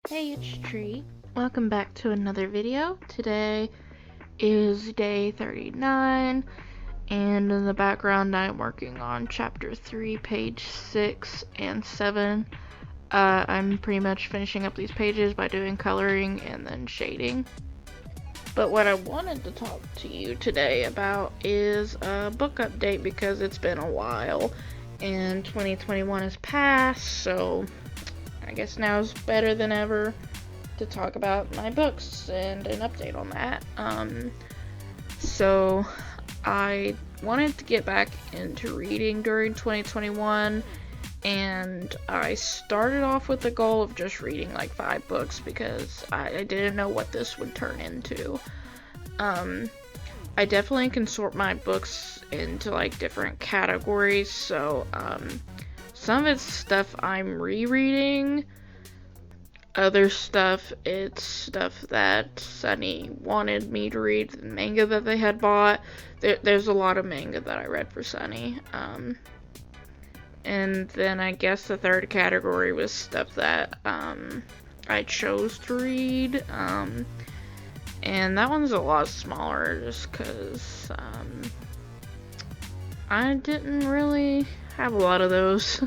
Hey, it's Tree. Welcome back to another video. Today is day 39, and in the background I'm working on chapter 3, page 6 and 7. I'm pretty much finishing up these pages by doing coloring and then shading. But what I wanted to talk to you today about is a book update because it's been a while and 2021 has passed, so I guess now's better than ever to talk about my books and an update on that. So I wanted to get back into reading during 2021, and I started off with the goal of just reading like 5 books because I didn't know what this would turn into. I definitely can sort my books into like different categories, so some of it's stuff I'm rereading. Other stuff, it's stuff that Sunny wanted me to read, the manga that they had bought. There's a lot of manga that I read for Sunny. And then I guess the third category was stuff that I chose to read. And that one's a lot smaller just because I didn't really have a lot of those.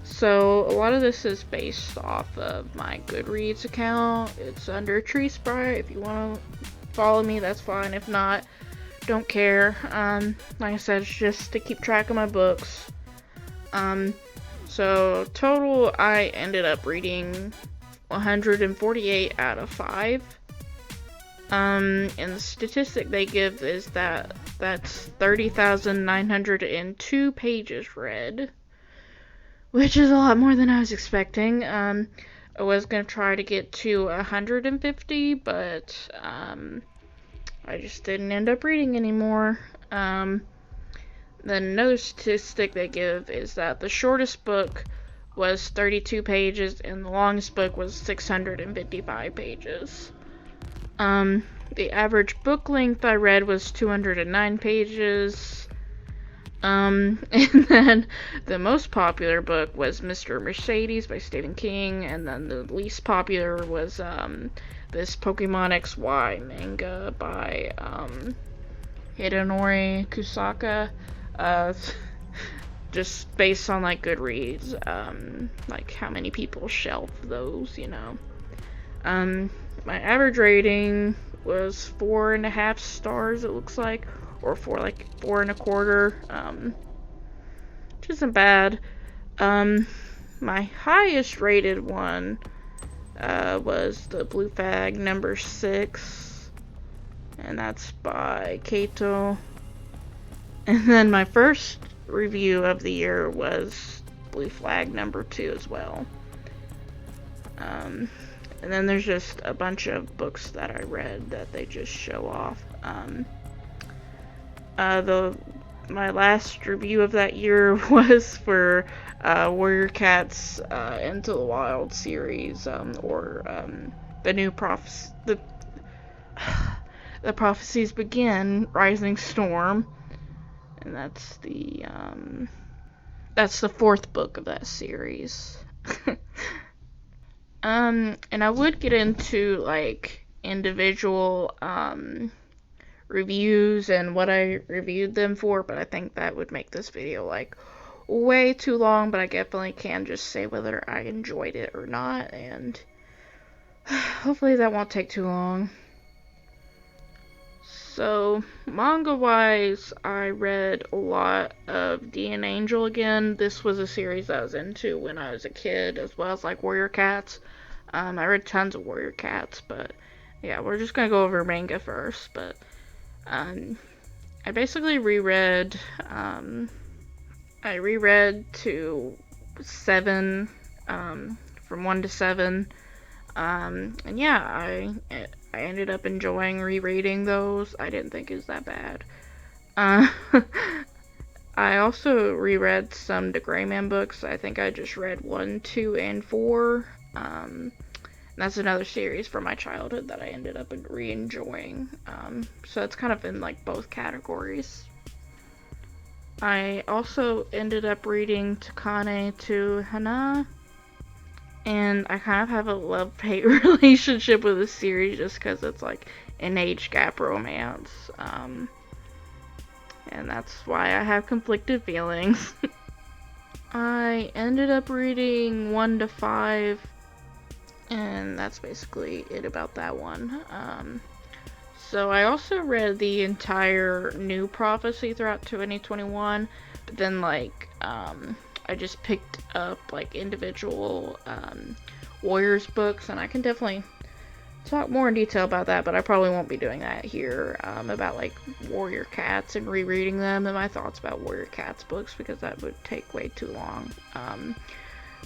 So a lot of this is based off of my Goodreads account. It's under TreeSpright. If you want to follow me, that's fine. If not, don't care. Like I said, it's just to keep track of my books. So total, I ended up reading 148 out of 5. And the statistic they give is that that's 30,902 pages read, which is a lot more than I was expecting. I was going to try to get to 150, but I just didn't end up reading anymore. Then another statistic they give is that the shortest book was 32 pages and the longest book was 655 pages. The average book length I read was 209 pages. And then the most popular book was Mr. Mercedes by Stephen King, and then the least popular was this Pokemon XY manga by Hidenori Kusaka. Just based on like Goodreads, like how many people shelf those, you know. My average rating was 4.5 stars, it looks like, or 4.25, which isn't bad. My highest rated one was the Blue Flag number 6, and that's by Kato. And then my first review of the year was Blue Flag number 2 as well. And then there's just a bunch of books that I read that they just show off. My last review of that year was for Warrior Cat's Into the Wild series, or the new the Prophecies Begin, Rising Storm, and that's the 4th book of that series. And I would get into like individual reviews and what I reviewed them for, but I think that would make this video like way too long, but I definitely can just say whether I enjoyed it or not, and hopefully that won't take too long. So, manga-wise, I read a lot of D and Angel again. This was a series I was into when I was a kid, as well as like Warrior Cats. I read tons of Warrior Cats, but yeah, we're just gonna go over manga first. But I basically reread to 7, from 1 to 7. And yeah, I ended up enjoying rereading those. I didn't think it was that bad. I also reread some The Gray Man books. I think I just read 1, 2, and 4. And that's another series from my childhood that I ended up re-enjoying. So it's kind of in like both categories. I also ended up reading Takane to Hana, And I kind of have a love-hate relationship with this series just because it's like an age gap romance. And that's why I have conflicted feelings. I ended up reading 1 to 5, and that's basically it about that one. So I also read the entire New Prophecy throughout 2021, but then I just picked up like individual Warriors books, and I can definitely talk more in detail about that, but I probably won't be doing that here, about like Warrior Cats and rereading them and my thoughts about Warrior Cats books, because that would take way too long.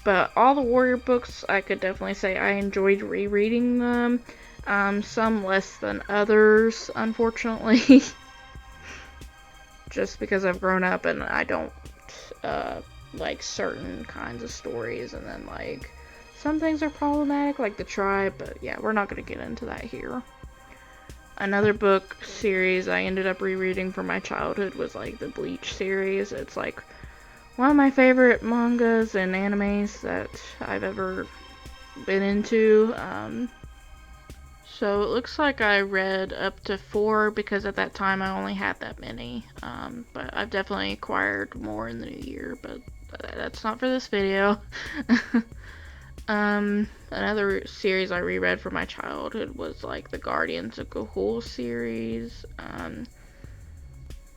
But all the Warrior books, I could definitely say I enjoyed rereading them. Some less than others, unfortunately. Just because I've grown up and I don't like certain kinds of stories, and then like some things are problematic, like the tribe, but yeah, we're not going to get into that here. Another book series I ended up rereading from my childhood was like the Bleach series. It's like one of my favorite mangas and animes that I've ever been into. So it looks like I read up to 4 because at that time I only had that many. But I've definitely acquired more in the new year, but that's not for this video. Another series I reread from my childhood was like the Guardians of Ga'Hoole series.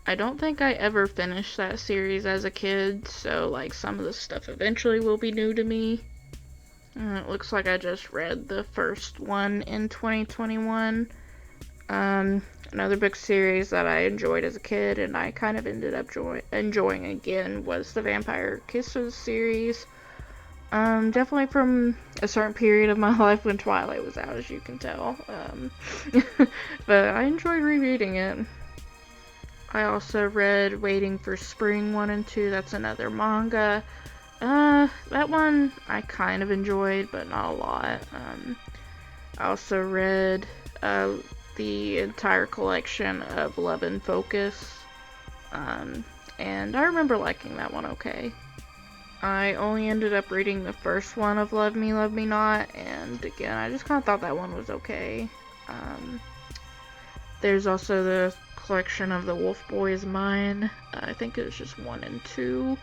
I don't think I ever finished that series as a kid, so like some of the stuff eventually will be new to me. It looks like I just read the first one in 2021. Another book series that I enjoyed as a kid and I kind of ended up enjoying again was the Vampire Kisses series. Definitely from a certain period of my life when Twilight was out, as you can tell. But I enjoyed rereading it. I also read Waiting for Spring 1 and 2. That's another manga. That one I kind of enjoyed, but not a lot. I also read the entire collection of Love and Focus, and I remember liking that one okay. I only ended up reading the first one of Love Me Not, and again, I just kind of thought that one was okay. There's also the collection of The Wolf Boy Is Mine. I think it was just 1 and 2.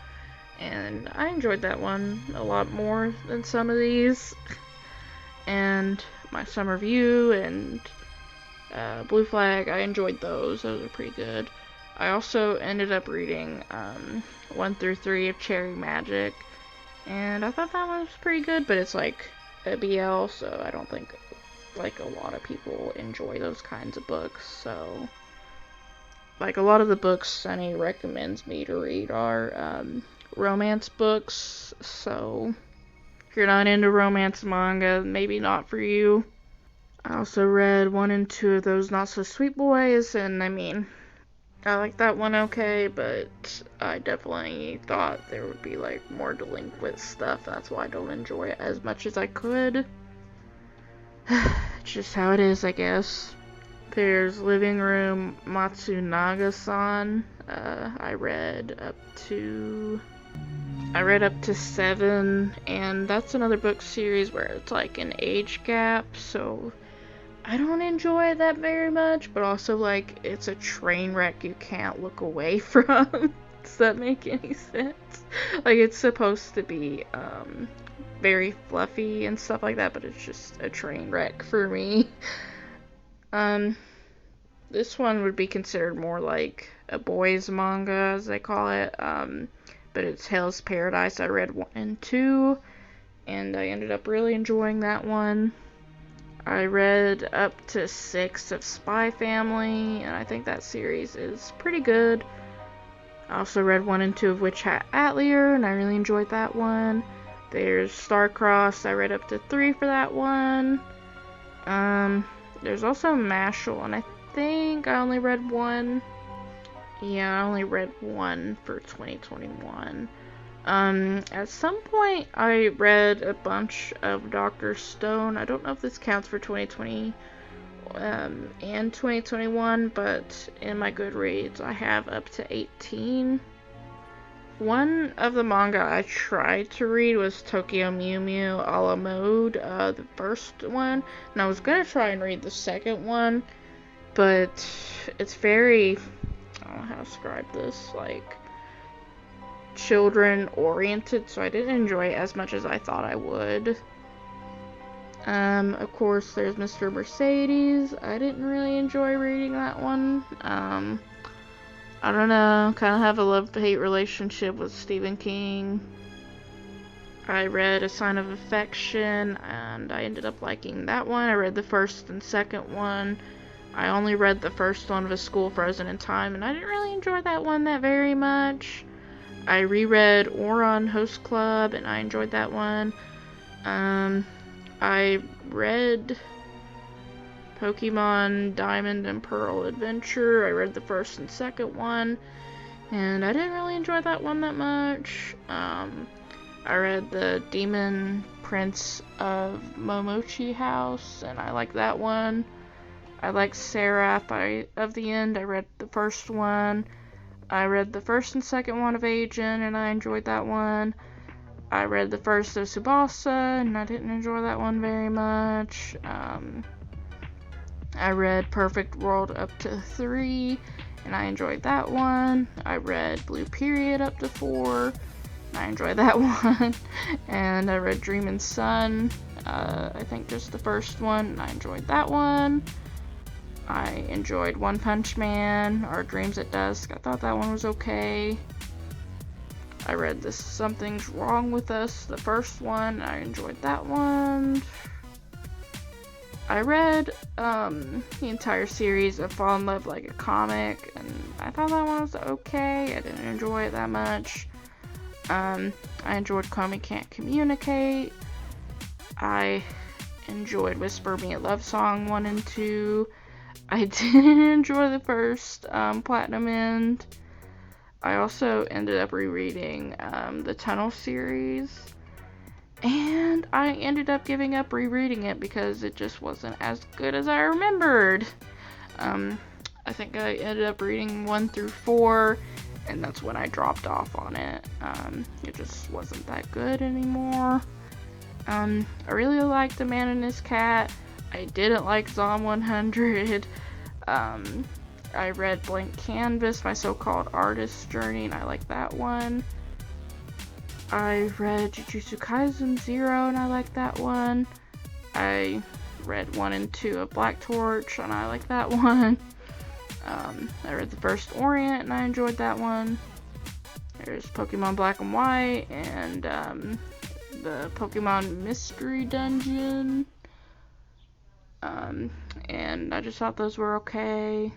And I enjoyed that one a lot more than some of these. And My Summer View and Blue Flag, I enjoyed those. Those are pretty good. I also ended up reading 1 through 3 of Cherry Magic. And I thought that one was pretty good, but it's like a BL, so I don't think like a lot of people enjoy those kinds of books. So like a lot of the books Sunny recommends me to read are romance books, so if you're not into romance manga, maybe not for you. I also read 1 and 2 of Those Not So Sweet Boys, and I mean, I like that one okay, but I definitely thought there would be like more delinquent stuff. That's why I don't enjoy it as much as I could. It's just how it is, I guess. There's Living Room Matsunaga-san. I read up to 7, and that's another book series where it's like an age gap, so I don't enjoy that very much, but also like it's a train wreck you can't look away from. Does that make any sense? Like it's supposed to be very fluffy and stuff like that, but it's just a train wreck for me. This one would be considered more like a boys manga, as they call it, but it's Hell's Paradise. I read 1 and 2, and I ended up really enjoying that one. I read up to 6 of Spy Family, and I think that series is pretty good. I also read 1 and 2 of Witch Hat Atelier, and I really enjoyed that one. There's Starcrossed. I read up to 3 for that one. There's also Mashal, and I think I only read 1. Yeah, I only read 1 for 2021. At some point I read a bunch of Dr. Stone. I don't know if this counts for 2020 and 2021, but in my Goodreads I have up to 18. One of the manga I tried to read was Tokyo Mew Mew a la Mode, the first one, and I was gonna try and read the second one, but it's very, I don't know how to describe this, like, children oriented, so I didn't enjoy it as much as I thought I would. Of course, there's Mr. Mercedes. I didn't really enjoy reading that one. I don't know, kind of have a love-hate relationship with Stephen King. I read A Sign of Affection, and I ended up liking that one. I read the first and second one. I only read the first one of A School Frozen in Time, and I didn't really enjoy that one that very much. I reread Ouran Host Club, and I enjoyed that one. I read Pokemon Diamond and Pearl Adventure. I read the first and second one, and I didn't really enjoy that one that much. I read the Demon Prince of Momochi House, and I like that one. I like Seraph of the End. I read the first one. I read the first and second one of Agent, and I enjoyed that one. I read the first of Tsubasa, and I didn't enjoy that one very much. I read Perfect World up to 3, and I enjoyed that one. I read Blue Period up to 4, and I enjoyed that one. And I read Dream and Sun, I think just the first one, and I enjoyed that one. I enjoyed One Punch Man, or Dreams at Dusk. I thought that one was okay. I read this Something's Wrong with Us, the first one. I enjoyed that one. I read the entire series of Fall in Love Like a Comic, and I thought that one was okay. I didn't enjoy it that much. I enjoyed Komi Can't Communicate. I enjoyed Whisper Me a Love Song 1 and 2. I didn't enjoy the first Platinum End. I also ended up rereading the Tunnel series, and I ended up giving up rereading it because it just wasn't as good as I remembered. I think I ended up reading 1 through 4, and that's when I dropped off on it. It just wasn't that good anymore. I really liked The Man and His Cat. I didn't like Zom 100. I read Blank Canvas, My So-Called Artist's Journey, and I like that one. I read Jujutsu Kaisen 0, and I like that one. I read 1 and 2 of Black Torch, and I like that one. I read the first Orient, and I enjoyed that one. There's Pokemon Black and White, and the Pokemon Mystery Dungeon. And I just thought those were okay.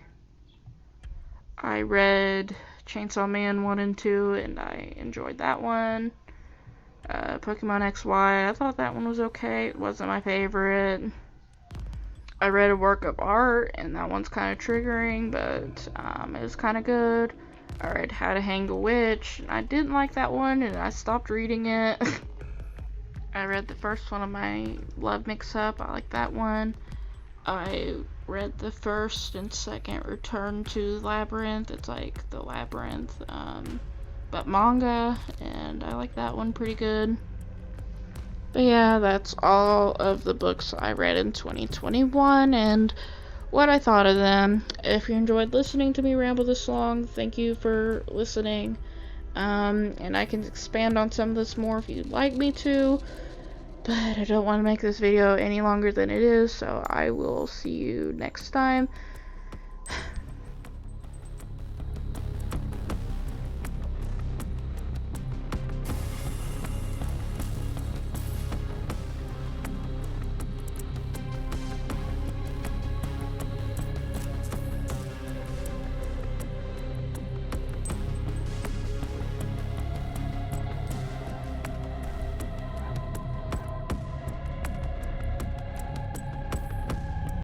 I read Chainsaw Man 1 and 2, and I enjoyed that one. Pokemon XY, I thought that one was okay. It wasn't my favorite. I read a work of art, and that one's kind of triggering, but it was kind of good. I read How to Hang a Witch, and I didn't like that one, and I stopped reading it. I read the first one of my Love Mix-Up. I like that one. I read the first and second Return to Labyrinth. It's like the Labyrinth, but manga, and I like that one pretty good. But yeah, that's all of the books I read in 2021 and what I thought of them. If you enjoyed listening to me ramble this long, thank you for listening. And I can expand on some of this more if you'd like me to. But I don't want to make this video any longer than it is, so I will see you next time.